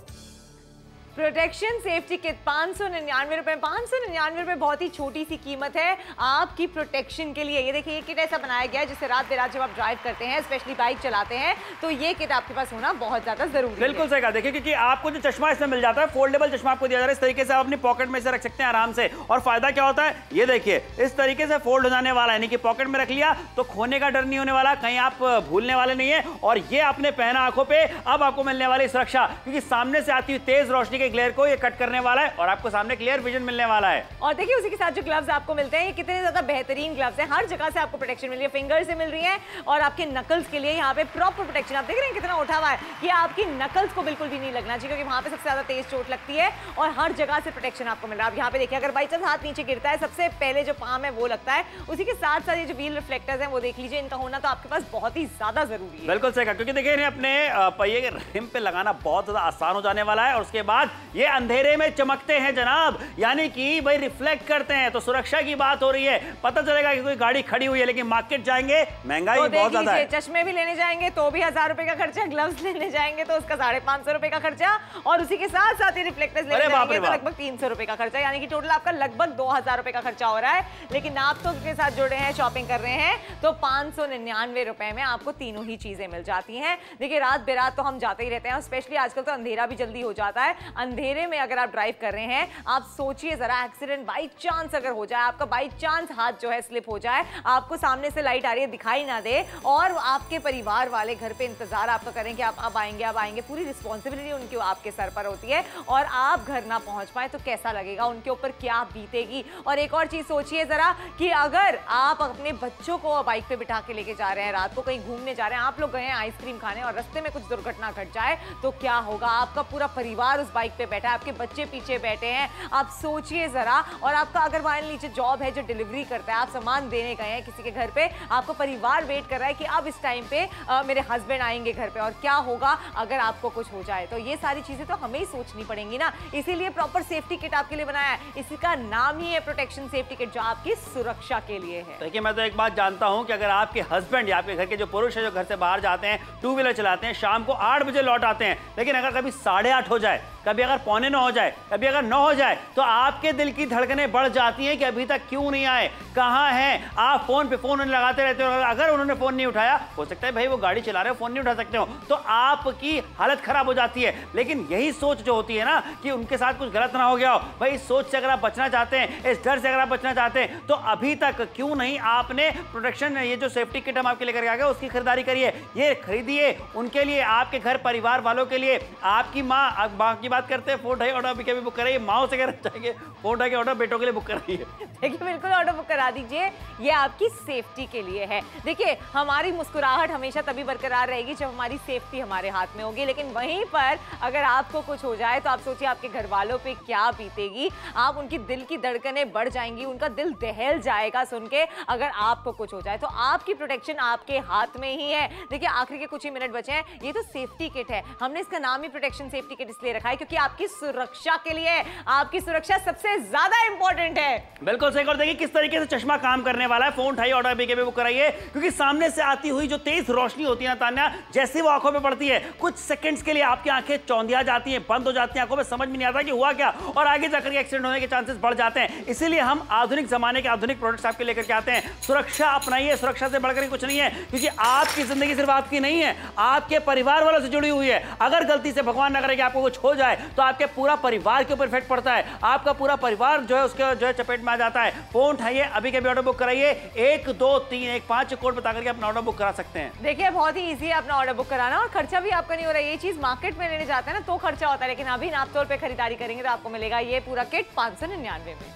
प्रोटेक्शन सेफ्टी किट 599 रुपए। 599 रुपए बहुत ही छोटी सी कीमत है आपकी प्रोटेक्शन के लिए। ये देखिए ये किट ऐसा बनाया गया है जिससे रात बेरात जब आप ड्राइव करते हैं, स्पेशली बाइक चलाते हैं, तो ये किट आपके पास होना बहुत ज्यादा जरूरी है। बिल्कुल सही कहा। देखिए क्योंकि आपको जो चश्मा इसमें मिल जाता है, फोल्डेबल चश्मा आपको दिया जा रहा है, इस तरीके से आप अपनी पॉकेट में से रख सकते हैं आराम से। और फायदा क्या होता है, ये देखिए इस तरीके से फोल्ड हो जाने वाला है, यानी कि पॉकेट में रख लिया तो खोने का डर नहीं होने वाला, कहीं आप भूलने वाले नहीं है। और ये आपने पहना आंखों पे, अब आपको मिलने वाली सुरक्षा, क्योंकि सामने से आती हुई तेज रोशनी के के ग्लेयर को ये कट करने वाला है और आपको सामने क्लियर विजन मिलने वाला है। और देखिए उसी के साथ जो ग्लव्स आपको मिलते हैं ये कितने ज्यादा बेहतरीन ग्लव्स हैं, हर जगह से आपको प्रोटेक्शन मिल रही है, फिंगर से मिल रही है और आपके नकल्स के लिए यहाँ पे प्रॉपर प्रोटेक्शन। आप देख रहे हैं कितना उठा हुआ है कि आपकी नकल्स को बिल्कुल भी नहीं लगना चाहिए, क्योंकि वहां पे सबसे ज्यादा तेज चोट लगती है और हर जगह से प्रोटेक्शन आपको मिल रहा है। आप यहाँ पे देखिए, अगर बाई चांस हाथ नीचे गिरता है सबसे पहले जो पाम है वो लगता है। उसी के साथ साथ ये जो व्हील रिफ्लेक्टर्स हैं वो देख लीजिए, इनका होना तो आपके पास बहुत ही ज्यादा जरूरी है। बिल्कुल सही कहा, क्योंकि देखिए इन्हें अपने पहिए के रिम पे लगाना बहुत ज्यादा आसान हो जाने वाला है और उसके बाद ये अंधेरे में चमकते हैं जनाब, यानी कि भाई रिफ्लेक्ट करते हैं। तो सुरक्षा की बात हो रही है, पता चलेगा कि कोई गाड़ी खड़ी हुई है, लेकिन मार्केट जाएंगे महंगाई तो बहुत ज्यादा है। चश्मे भी लेने जाएंगे तो भी 1000 रुपए का खर्चा, ग्लव्स लेने जाएंगे तो उसका 550 रुपए का खर्चा और उसी के साथ साथ ही रिफ्लेक्टर्स लेने जाएंगे तो लगभग 300 रुपए का खर्चा, यानी कि टोटल आपका लगभग 2000 रुपए का खर्चा हो रहा है। लेकिन आप तो के साथ जुड़े हैं, शॉपिंग कर रहे हैं, तो 599 रुपए में आपको तीनों ही चीजें मिल जाती हैं। देखिए रात बेरात तो हम जाते ही रहते हैं, स्पेशली आजकल तो अंधेरा भी जल्दी हो जाता है। अंधेरे में अगर आप ड्राइव कर रहे हैं, आप सोचिए जरा, एक्सीडेंट बाई चांस अगर हो जाए, आपका बाई चांस हाथ जो है स्लिप हो जाए, आपको सामने से लाइट आ रही है दिखाई ना दे और आपके परिवार वाले घर पे इंतजार आपका करें कि आप अब आएंगे, पूरी रिस्पॉन्सिबिलिटी उनकी आपके सर पर होती है और आप घर ना पहुंच पाए तो कैसा लगेगा, उनके ऊपर क्या बीतेगी। और एक और चीज सोचिए जरा कि अगर आप अपने बच्चों को बाइक पे बिठा के लेके जा रहे हैं, रात को कहीं घूमने जा रहे हैं, आप लोग गए हैं आइसक्रीम खाने और रास्ते में कुछ दुर्घटना घट जाए तो क्या होगा। आपका पूरा परिवार उस बाइक पे बैठा है, आपके बच्चे पीछे बैठे हैं, आप सोचिए जरा। और आपका अगर वहां नीचे जॉब है जो डिलीवरी करता है, आप सामान देने गए हैं किसी के घर पे, आपको परिवार वेट कर रहा है कि अब इस टाइम पे मेरे हस्बैंड आएंगे घर पे और क्या होगा अगर आपको कुछ हो जाए। तो ये सारी चीजें तो हमें ही सोचनी पड़ेंगी ना, इसीलिए प्रॉपर सेफ्टी किट आपके लिए बनाया है। इसी का नाम ही है प्रोटेक्शन सेफ्टी किट, जो आपकी सुरक्षा के लिए है। देखिए मैं तो एक बात जानता हूं कि अगर आपके हस्बैंड या आपके घर के जो पुरुष है जो घर से बाहर जाते हैं, टू व्हीलर चलाते हैं, शाम को 8 बजे लौट आते हैं, लेकिन अगर कभी 8:30 हो जाए, कभी अगर 8:45 हो जाए, कभी अगर 9 हो जाए, तो आपके दिल की धड़कनें बढ़ जाती हैं कि अभी तक क्यों नहीं आए, कहां हैं। आप फोन पे फोन लगाते रहते हो, अगर उन्होंने फोन नहीं उठाया, हो सकता है भाई वो गाड़ी चला रहे हो, फोन नहीं उठा सकते हो, तो आपकी हालत खराब हो जाती है। लेकिन यही सोच जो होती है ना कि उनके साथ कुछ गलत ना हो गया हो, भाई इस सोच से अगर आप बचना चाहते हैं, इस डर से अगर आप बचना चाहते हैं, तो अभी तक क्यों नहीं आपने प्रोटेक्शन, ये जो सेफ्टी किट हम आपके लेकर आ गए उसकी खरीदारी करिए, ये खरीदिए उनके लिए, आपके घर परिवार वालों के लिए। आपकी माँ की बात करते हैं, फोन उठाइए, ऑर्डर भी बुक कराइए, माओ से कहना चाहिए फोन उठा के ऑर्डर बेटों के लिए बुक कराइए। देखिए बिल्कुल ऑर्डर बुक करा दीजिए, ये आपकी सेफ्टी के लिए है। देखिए हमारी मुस्कुराहट हमेशा तभी बरकरार रहेगी जब हमारी सेफ्टी हमारे हाथ में होगी, लेकिन वहीं पर अगर आपको कुछ हो जाए तो आप सोचिए आपके घर वालों पे क्या बीतेगी। आप उनकी दिल की धड़कनें बढ़ जाएंगी, उनका दिल दहल जाएगा सुन के अगर आपको कुछ हो जाए। तो आपकी प्रोटेक्शन आपके हाथ में ही है। देखिए आखिर के कुछ ही मिनट बचे हैं, ये तो सेफ्टी किट है, हमने इसका नाम ही प्रोटेक्शन सेफ्टी किट इसलिए रखा है क्योंकि आपकी सुरक्षा के लिए, आपकी सुरक्षा सबसे ज्यादा इंपॉर्टेंट है। बिल्कुल सही। और देखिए किस तरीके से चश्मा काम करने वाला है, फोन उठाइए, ऑर्डर भी बुक कराइए, क्योंकि सामने से आती हुई जो तेज रोशनी होती है ना तान्या, जैसे वो आंखों पे पड़ती है, कुछ सेकंड्स के लिए आपकी आंखें चौंधिया जाती हैं, बंद हो जाती हैं, आंखों में समझ में नहीं आता कि हुआ क्या, और आगे जाकर के एक्सीडेंट होने के चांसेस बढ़ जाते हैं। इसीलिए हम आधुनिक जमाने के आधुनिक प्रोडक्ट्स आपके लेकर के आते हैं। सुरक्षा अपनाइए, सुरक्षा से बढ़कर कुछ नहीं है, क्योंकि आपकी जिंदगी सिर्फ आपकी नहीं है, आपके परिवार वालों से जुड़ी हुई है। अगर गलती से भगवान ना करे कि आपको कुछ हो जाए तो आपके पूरा परिवार के ऊपर इफेक्ट पड़ता है, आपका पूरा परिवार जो है उसके जो है चपेट में आ जाता है। फोन उठाइए, अभी के ऑर्डर बुक कराइए, 1 2 3 1 5 कोड बता करके अपना ऑर्डर बुक करा सकते हैं। देखिए बहुत ही इजी है अपना ऑर्डर बुक कराना और खर्चा भी आपका नहीं हो रहा है। ये चीज मार्केट में लेने जाते हैं ना तो खर्चा होता है, लेकिन अभी नाप तौल पे खरीदारी करेंगे तो आपको मिलेगा ये पूरा किट 599 में।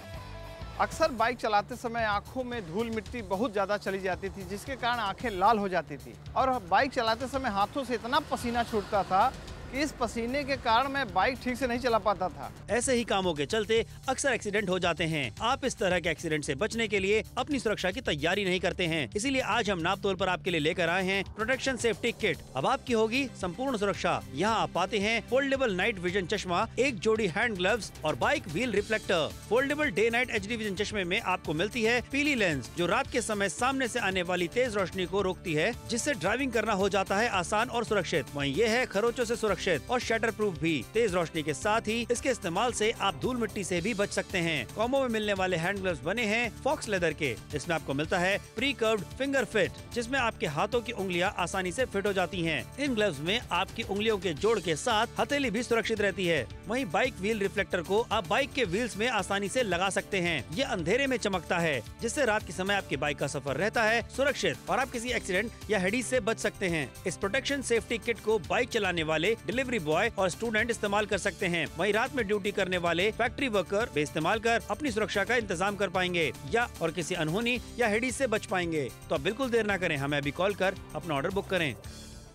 अक्सर बाइक चलाते समय आंखों में धूल मिट्टी बहुत ज़्यादा चली जाती थी, जिसके कारण आंखें लाल हो जाती थी और बाइक चलाते समय हाथों से इतना पसीना छूटता था कि इस पसीने के कारण मैं बाइक ठीक से नहीं चला पाता था। ऐसे ही कामों के चलते अक्सर एक्सीडेंट हो जाते हैं। आप इस तरह के एक्सीडेंट से बचने के लिए अपनी सुरक्षा की तैयारी नहीं करते हैं, इसीलिए आज हम नाप तोल पर आपके लिए लेकर आए हैं प्रोटेक्शन सेफ्टी किट। अब आपकी होगी संपूर्ण सुरक्षा। यहाँ आप पाते हैं फोल्डेबल नाइट विजन चश्मा, एक जोड़ी हैंड ग्लव्स और bike wheel reflector. Foldable day night HD vision चश्मे में आपको मिलती है पीली लेंस, जो रात के समय सामने से आने वाली तेज रोशनी को रोकती है, जिससे ड्राइविंग करना हो जाता है आसान और सुरक्षित। वहीं ये है खरोचों से सुरक्षित और शटर प्रूफ भी। तेज रोशनी के साथ ही इसके इस्तेमाल से आप धूल मिट्टी से भी बच सकते हैं। कॉम्बो में मिलने वाले हैंड ग्लव्स बने हैं फॉक्स लेदर के। इसमें आपको मिलता है प्री कर्व्ड फिंगर फिट, जिसमें आपके हाथों की उंगलियां आसानी से फिट हो जाती हैं। इन ग्लव्स में आपकी उंगलियों के जोड़ के साथ हथेली भी सुरक्षित रहती है। वहीं बाइक व्हील रिफ्लेक्टर को आप बाइक के व्हील्स में आसानी से लगा सकते हैं। ये अंधेरे में चमकता है, जिससे रात के समय आपकी बाइक का सफर रहता है सुरक्षित और आप किसी एक्सीडेंट या हेडी से बच सकते हैं। इस प्रोटेक्शन सेफ्टी किट को बाइक चलाने वाले डिलीवरी बॉय और स्टूडेंट इस्तेमाल कर सकते हैं। वहीं रात में ड्यूटी करने वाले फैक्ट्री वर्कर भी इस्तेमाल कर अपनी सुरक्षा का इंतजाम कर पाएंगे या और किसी अनहोनी या हेडी से बच पाएंगे। तो अब बिल्कुल देर ना करें, हमें अभी कॉल कर अपना ऑर्डर बुक करें।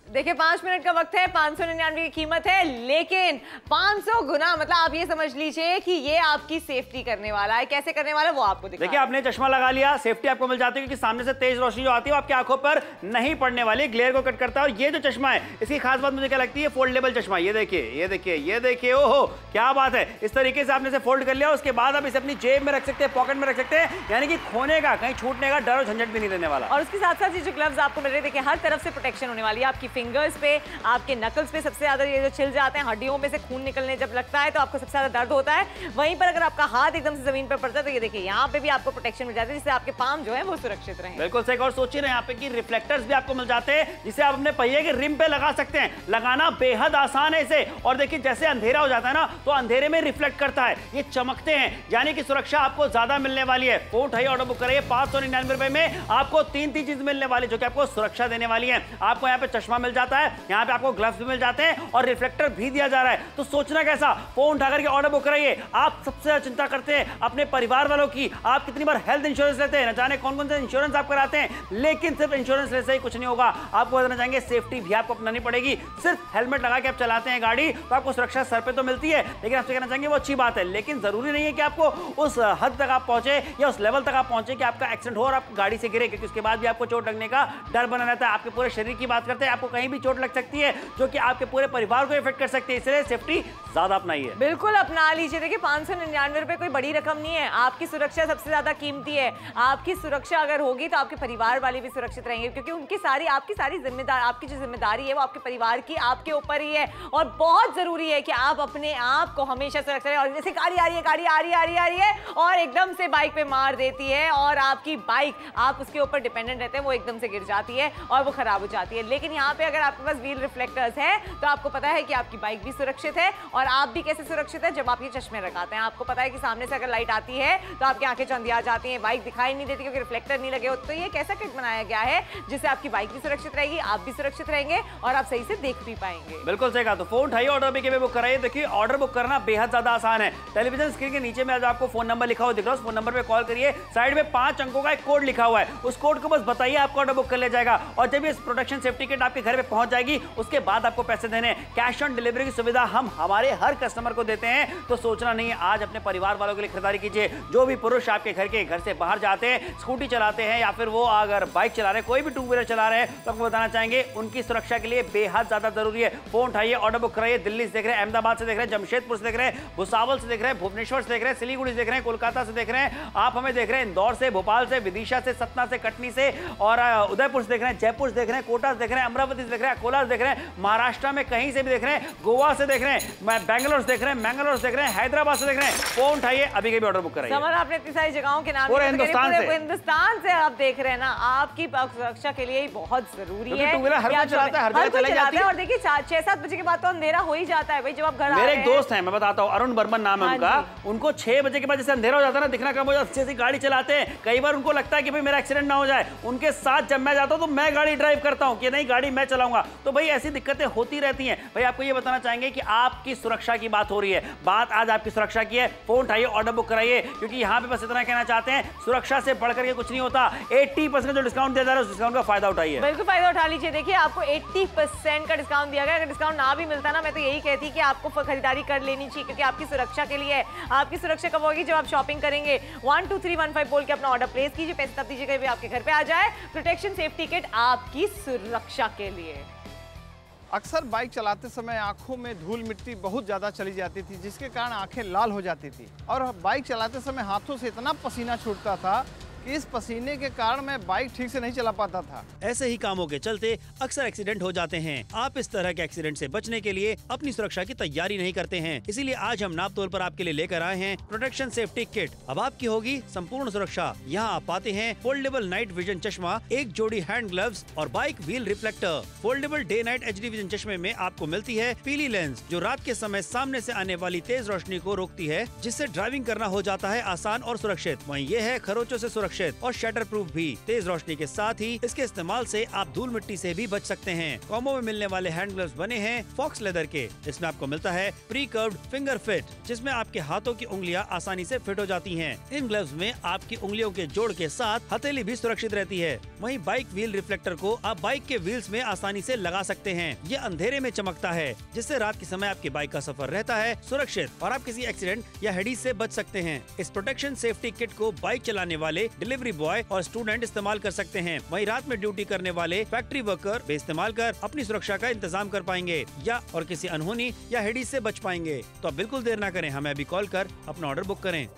देखिए 5 मिनट का वक्त है, 599 की कीमत है, लेकिन 500 गुना मतलब आप ये समझ लीजिए कि ये आपकी सेफ्टी करने वाला है। कैसे करने वाला है वो आपको दिखा। देखिए आपने चश्मा लगा लिया, सेफ्टी आपको मिल जाती है क्योंकि सामने से तेज रोशनी जो आती है वो आपकी आंखों पर नहीं पड़ने वाली, ग्लेयर को कट करता है। और ये जो चश्मा है इसकी खास बात मुझे क्या लगती है, फोल्डेबल चश्मा। ये देखिए ये देखिए ये देखिए, ओहो क्या बात है। इस तरीके से आपने इसे फोल्ड कर लिया, उसके बाद आप इसे अपनी जेब में रख सकते हैं, पॉकेट में रख सकते हैं, यानी कि खोने का कहीं छूटने का डर और झंझट भी नहीं रहने वाला। और उसके साथ साथ ये जो ग्लव्स आपको मिल रहे हैं, देखिए हर तरफ से प्रोटेक्शन होने वाली है। आपकी फिंगर्स पे, आपके नकल्स पे सबसे ज्यादा ये जो छिल जाते हैं, हड्डियों में से खून निकलने जब लगता है तो आपको सबसे ज्यादा दर्द होता है। वहीं पर अगर आपका हाथ एकदम से जमीन पर पड़ता है तो ये देखिए यहाँ पे भी आपको प्रोटेक्शन मिल जाती है, जिससे आपके पाम जो है वो सुरक्षित रहें। बिल्कुल सही। और सोचिए ना यहाँ पे कि रिफ्लेक्टर्स भी आपको मिल जाते हैं, जिसे आप अपने पहिए के रिम पे लगा सकते हैं। लगाना बेहद आसान है इसे। और देखिए जैसे अंधेरा हो जाता है ना तो अंधेरे में रिफ्लेक्ट करता है, ये चमकते हैं, यानी कि सुरक्षा आपको ज्यादा मिलने वाली है। फोन उठाइए, ऑर्डर बुक कराइए। 599 रुपए में आपको तीन चीज मिलने वाली जो कि आपको सुरक्षा देने वाली है। आपको यहाँ पे चश्मा मिल जाता है, यहाँ पे आपको ग्लव्स भी मिल जाते हैं और रिफ्लेक्टर भी दिया जा रहा है। तो सोचना कैसा, फोन उठाकर के ऑर्डर बुक कराइए। आप सबसे ज्यादा चिंता करते हैं अपने परिवार वालों की। आप कितनी बार हेल्थ इंश्योरेंस लेते हैं, न जाने कौन कौन से इंश्योरेंस आप कराते हैं, लेकिन सिर्फ इंश्योरेंस लेने से ही कुछ नहीं होगा। आपको बताना चाहेंगे सेफ्टी भी आपको अपनानी पड़ेगी। सिर्फ हेलमेट लगा के आप चलाते हैं गाड़ी तो आपको सुरक्षा सर पे तो मिलती है, लेकिन आपसे कहना चाहेंगे वो अच्छी बात है, लेकिन जरूरी नहीं है कि आपको उस हद तक आप पहुंचे या उस लेवल तक आप पहुंचे कि आपका एक्सीडेंट हो और आप गाड़ी से गिरे, क्योंकि उसके बाद भी आपको चोट लगने का डर बना रहता है। आपके पूरे शरीर की बात करते हैं, आपको कहीं भी चोट लग सकती है जो कि आपके पूरे परिवार को इफेक्ट कर सकती है, इसलिए सेफ्टी ज्यादा अपनाइए। बिल्कुल अपना लीजिए। देखिए 599 रुपए कोई बड़ी रकम नहीं है। आपकी सुरक्षा सबसे ज्यादा कीमती है। आपकी सुरक्षा अगर होगी तो आपके परिवार वाले भी सुरक्षित रहेंगे, क्योंकि आपकी सारी जिम्मेदारी, आपकी जो जिम्मेदारी है वो आपके परिवार की आपके ऊपर ही है। और बहुत जरूरी है कि आप अपने आप को हमेशा सुरक्षित रखें। और जैसे गाड़ी आ रही है, गाड़ी आ रही है और एकदम से बाइक पे मार देती है और आपकी बाइक, आप उसके ऊपर डिपेंडेंट रहते हैं, वो एकदम से गिर जाती है और वो खराब हो जाती है। लेकिन यहाँ पे अगर आपके पास व्हील रिफ्लेक्टर्स है तो आपको पता है कि आपकी बाइक भी सुरक्षित है। और आप भी कैसे सुरक्षित है, जब आप ये चश्मे लगाते हैं। आपको पता है कि सामने से अगर लाइट आती है तो आपकी आंखें चंदिया जाती हैं, बाइक दिखाई नहीं देती क्योंकि रिफ्लेक्टर नहीं लगे होते। तो ये कैसा किट बनाया गया है जिससे आपकी बाइक भी सुरक्षित रहेगी, आप भी सुरक्षित रहेंगे और आप सही से देख भी पाएंगे। बिल्कुल सही कहा। तो फोन उठाइए, ऑर्डर भी बुक कराइए। देखिए ऑर्डर बुक करना बेहद ज्यादा आसान है। टेलीविजन स्क्रीन के नीचे में आज आपको फोन नंबर लिखा हुआ दिख रहा है, उस फोन नंबर पे कॉल करिए। साइड में 5 अंकों का एक कोड लिखा हुआ है, उस कोड को बस बताइए, आपको ऑर्डर बुक कर लिया जाएगा। और जब ये प्रोटेक्शन सेफ्टी किट आपके घर पे पहुंच जाएगी उसके बाद आपको पैसे देने। कैश ऑन डिलीवरी की सुविधा हम हमारे हर कस्टमर को देते हैं। तो सोचना नहीं है, आज अपने परिवार वालों के लिए खरीदारी कीजिए। जो भी पुरुष आपके घर से बाहर जाते हैं, स्कूटी चलाते हैं या फिर वो अगर बाइक चला रहे हैं, कोई भी टू व्हीलर चला रहे हैं, तो आपको बताना चाहेंगे उनकी सुरक्षा के लिए बेहद ज्यादा जरूरी है। फोन उठाइए, ऑर्डर बुक कराइए। दिल्ली से देख रहे हैं, अहमदाबाद से देख रहे हैं, जमशेदपुर से देख रहे हैं, भुसावल से देख रहे हैं, भुवनेश्वर से देख रहे हैं, सिलीगुड़ी से देख रहे हैं, कोलकाता से देख रहे हैं, आप हमें देख रहे हैं इंदौर से, भोपाल से, विदिशा से, सतना से, कटनी से और उदयपुर से देख रहे हैं, जयपुर से देख रहे हैं, कोटा से देख रहे हैं, अमरावती से देख रहे हैं, अकोला से देख रहे हैं, महाराष्ट्र में कहीं से भी देख रहे हैं, गोवा से देख रहे हैं, बैंगलोर से देख रहे हैं, मैंगलोर से देख रहे हैं, हैदराबाद से देख रहे हैं। फोन उठाइए, अभी के भी ऑर्डर बुक कराइए। समर आपने इतनी सारी जगहों के नाम पूरे हिंदुस्तान से आप देख रहे हैं ना, आपकी सुरक्षा के लिए बहुत जरूरी है। और देखिए 6-7 बजे के बाद तो अंधेरा हो ही जाता है भाई, जब आप घर मेरे एक दोस्त हैं, मैं बताता हूँ, अरुण बर्मन नाम है उनका। उनको 6 बजे के बाद जैसे अंधेरा हो जाता है ना, दिखना कम हो जाता है, अच्छे से गाड़ी चलाते हैं। कई बार उनको लगता है कि भाई मेरा एक्सीडेंट ना हो जाए, उनके साथ जब मैं जाता हूँ तो मैं गाड़ी ड्राइव करता हूँ कि नहीं गाड़ी मैं चलाऊंगा। तो भाई ऐसी दिक्कतें होती रहती हैं। भाई आपको ये बताना चाहेंगे कि आपकी सुरक्षा की बात हो रही है, बात आज आपकी सुरक्षा की है। फोन उठाइए, ऑर्डर बुक कराइए, क्योंकि यहाँ पे बस इतना कहना चाहते हैं, सुरक्षा से बढ़कर के कुछ नहीं होता। 80% जो डिस्काउंट दिया जा रहा है उस डिस्काउंट का फायदा उठाइए। बिल्कुल फायदा उठा लीजिए। देखिए आपको 80% का डिस्काउंट दिया गया। अगर डिस्काउंट ना भी मिलता ना, मैं तो यही कहती कि आपको खरीदारी कर लेनी चाहिए, क्योंकि आपकी सुरक्षा के लिए है। आपकी सुरक्षा कब होगी, जब आप शॉपिंग करेंगे। 12315 बोल के अपना ऑर्डर प्लेस कीजिए, पैसे तब दीजिएगा भी आपके घर पे आ जाए। प्रोटेक्शन सेफ्टी किट आपकी सुरक्षा के लिए। अक्सर बाइक चलाते समय आंखों में धूल मिट्टी बहुत ज़्यादा चली जाती थी, जिसके कारण आंखें लाल हो जाती थी और बाइक चलाते समय हाथों से इतना पसीना छूटता था कि इस पसीने के कारण मैं बाइक ठीक से नहीं चला पाता था। ऐसे ही कामों के चलते अक्सर एक्सीडेंट हो जाते हैं। आप इस तरह के एक्सीडेंट से बचने के लिए अपनी सुरक्षा की तैयारी नहीं करते हैं, इसीलिए आज हम नाप तोल पर आपके लिए लेकर आए हैं प्रोटेक्शन सेफ्टी किट। अब आपकी होगी संपूर्ण सुरक्षा। यहाँ आप पाते हैं फोल्डेबल नाइट विजन चश्मा, एक जोड़ी हैंड ग्लव्स और bike wheel reflector. Foldable day night HD vision चश्मे में आपको मिलती है पीली लेंस, जो रात के समय सामने से आने वाली तेज रोशनी को रोकती है, जिससे ड्राइविंग करना हो जाता है आसान और सुरक्षित। वहीं ये है खरोचों से सुरक्षा सुरक्षित और शटर प्रूफ भी। तेज रोशनी के साथ ही इसके इस्तेमाल से आप धूल मिट्टी से भी बच सकते हैं। कॉम्बो में मिलने वाले हैंड ग्लव्स बने हैं फॉक्स लेदर के। इसमें आपको मिलता है प्री कर्व्ड फिंगर फिट, जिसमें आपके हाथों की उंगलियां आसानी से फिट हो जाती हैं। इन ग्लव्स में आपकी उंगलियों के जोड़ के साथ हथेली भी सुरक्षित रहती है। वहीं बाइक व्हील रिफ्लेक्टर को आप बाइक के व्हील्स में आसानी से लगा सकते हैं। ये अंधेरे में चमकता है, जिससे रात के समय आपकी बाइक का सफर रहता है सुरक्षित और आप किसी एक्सीडेंट या हेडी से बच सकते हैं। इस प्रोटेक्शन सेफ्टी किट को बाइक चलाने वाले, डिलीवरी बॉय और स्टूडेंट इस्तेमाल कर सकते हैं। वहीं रात में ड्यूटी करने वाले फैक्ट्री वर्कर भी इस्तेमाल कर अपनी सुरक्षा का इंतजाम कर पाएंगे या और किसी अनहोनी या हेडी से बच पाएंगे। तो आप बिल्कुल देर न करें, हमें अभी कॉल कर अपना ऑर्डर बुक करें।